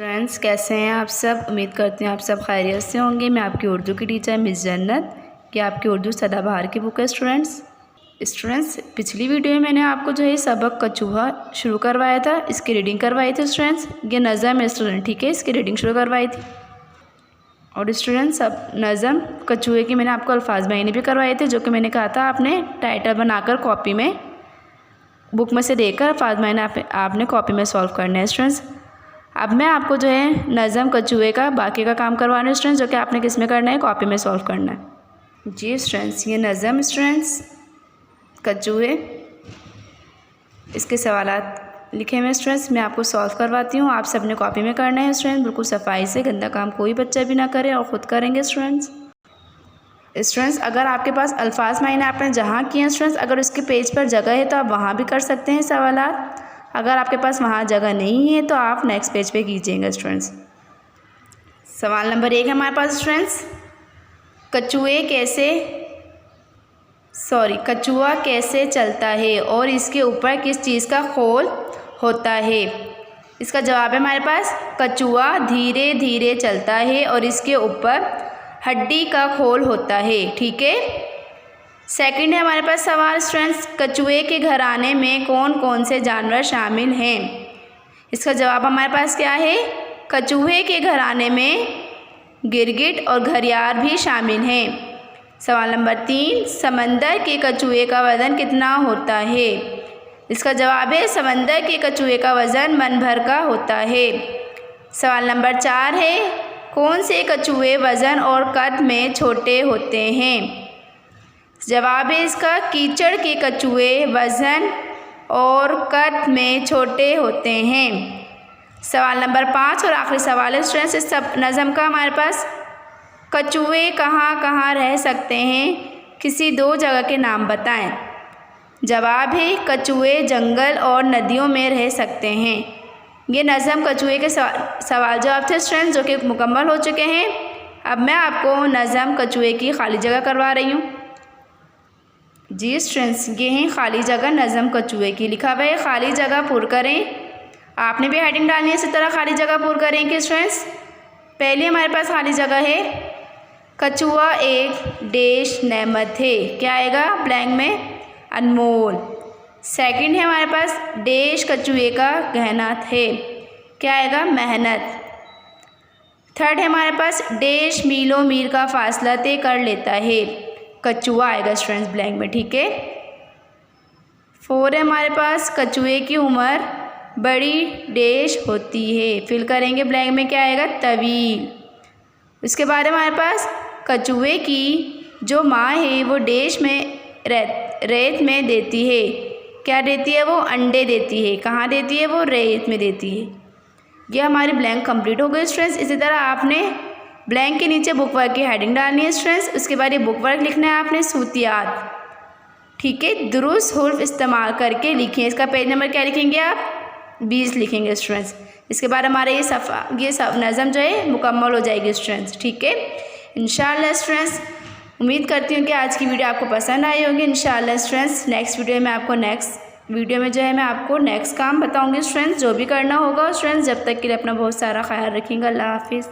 Students कैसे हैं आप सब। उम्मीद करती हूँ आप सब खैरियत से होंगे। मैं आपकी उर्दू की टीचर मिस जन्नत, कि आपकी उर्दू सदाबहार की बुक है। स्टूडेंट्स पिछली वीडियो में मैंने आपको जो है सबक कछुआ शुरू करवाया था, इसकी रीडिंग करवाई थी। स्टूडेंट्स ये नज़म है स्टूडेंट, ठीक है, इसकी रीडिंग शुरू करवाई थी। और स्टूडेंट्स अब नज़म कछुए की मैंने आपको अल्फाज बयानी भी करवाए थे, जो कि मैंने कहा था आपने टाइटल बनाकर कॉपी में बुक में से देकर अल्फाज बयानी आपने कॉपी में सॉल्व करना है। स्टूडेंट्स अब मैं आपको जो है नज़म कछुए का बाकी का काम करवाना है स्टूडेंट्स, जो कि आपने किस में करना है, कॉपी में सॉल्व करना है। जी स्टूडेंट्स ये नज़म स्टूडेंट्स कछुए, इसके सवालात लिखे हुए स्टूडेंट्स मैं आपको सॉल्व करवाती हूँ। आप सब ने कॉपी में करना है स्टूडेंट्स, बिल्कुल सफाई से, गंदा काम कोई बच्चा भी ना करे और ख़ुद करेंगे स्टूडेंट्स अगर आपके पास अल्फाज मायने आपने जहाँ किए हैं स्टूडेंट्स, अगर उसके पेज पर जगह है तो आप वहाँ भी कर सकते हैं सवालात। अगर आपके पास वहाँ जगह नहीं है तो आप नेक्स्ट पेज पे कीजिएगा स्टूडेंट्स। सवाल नंबर 1 है हमारे पास स्टूडेंट्स, कछुआ कैसे चलता है और इसके ऊपर किस चीज़ का खोल होता है। इसका जवाब है हमारे पास कछुआ धीरे धीरे चलता है और इसके ऊपर हड्डी का खोल होता है, ठीक है। सेकंड है हमारे पास सवाल स्टूडेंट्स, कछुए के घराने में कौन कौन से जानवर शामिल हैं। इसका जवाब हमारे पास क्या है, कछुए के घराने में गिरगिट और घड़ियाल भी शामिल हैं। सवाल नंबर 3, समंदर के कछुए का वज़न कितना होता है। इसका जवाब है समंदर के कछुए का वज़न मन भर का होता है। सवाल नंबर 4 है, कौन से कछुए वज़न और कद में छोटे होते हैं। जवाब है इसका कीचड़ के कछुए वज़न और कद में छोटे होते हैं। सवाल नंबर 5 और आखिरी सवाल है स्टूडेंट्स इस सब नज़म का हमारे पास, कछुए कहाँ कहाँ रह सकते हैं, किसी 2 जगह के नाम बताएं। जवाब है कछुए जंगल और नदियों में रह सकते हैं। ये नज़म कछुए के सवाल जवाब थे स्टूडेंट्स, जो कि मुकम्मल हो चुके हैं। अब मैं आपको नज़म कछुए की खाली जगह करवा रही हूँ। जी स्टूडेंट्स ये हैं खाली जगह नज़म कछुए की, लिखा हुआ है खाली जगह पुर करें। आपने भी हेडिंग डालनी है, इसी तरह खाली जगह पुर करेंगे स्टूडेंट्स। पहले हमारे पास खाली जगह है, कछुआ एक देश नेमत है, क्या आएगा ब्लैंक में, अनमोल। सेकंड है हमारे पास देश कछुए का गहना थे, क्या आएगा, मेहनत। थर्ड है हमारे पास देश मीलों मील का फासला तय कर लेता है, कछुआ आएगा स्टूडेंट्स ब्लैंक में, ठीक है। 4 है हमारे पास कछुए की उम्र बड़ी देश होती है, फिल करेंगे ब्लैंक में, क्या आएगा, तवील। उसके बाद हमारे पास कछुए की जो माँ है वो देश में रेत में देती है, क्या देती है, वो अंडे देती है। कहाँ देती है, वो रेत में देती है। यह हमारी ब्लैंक कंप्लीट हो गई स्टूडेंट्स। इसी तरह आपने ब्लैंक के नीचे बुक वर्क की हेडिंग डालनी है स्टूडेंट्स। उसके बाद ये बुक वर्क लिखना है आपने सूतियात, ठीक है, दुरुस्त हुर्फ इस्तेमाल करके लिखें। इसका पेज नंबर क्या लिखेंगे आप, 20 लिखेंगे स्टूडेंट्स। इसके बाद हमारे ये नज़म जो है मुकम्मल हो जाएगी स्टूडेंट्स, ठीक है। इंशाअल्लाह स्टूडेंट्स उम्मीद करती हूँ कि आज की वीडियो आपको पसंद आई होगी। इंशाअल्लाह स्टूडेंट्स नेक्स्ट वीडियो में जो है मैं आपको नेक्स्ट काम बताऊँगी स्टूडेंट्स, जो भी करना होगा स्टूडेंट्स। जब तक के लिए अपना बहुत सारा ख्याल रखेंगे। अल्लाह हाफिज़।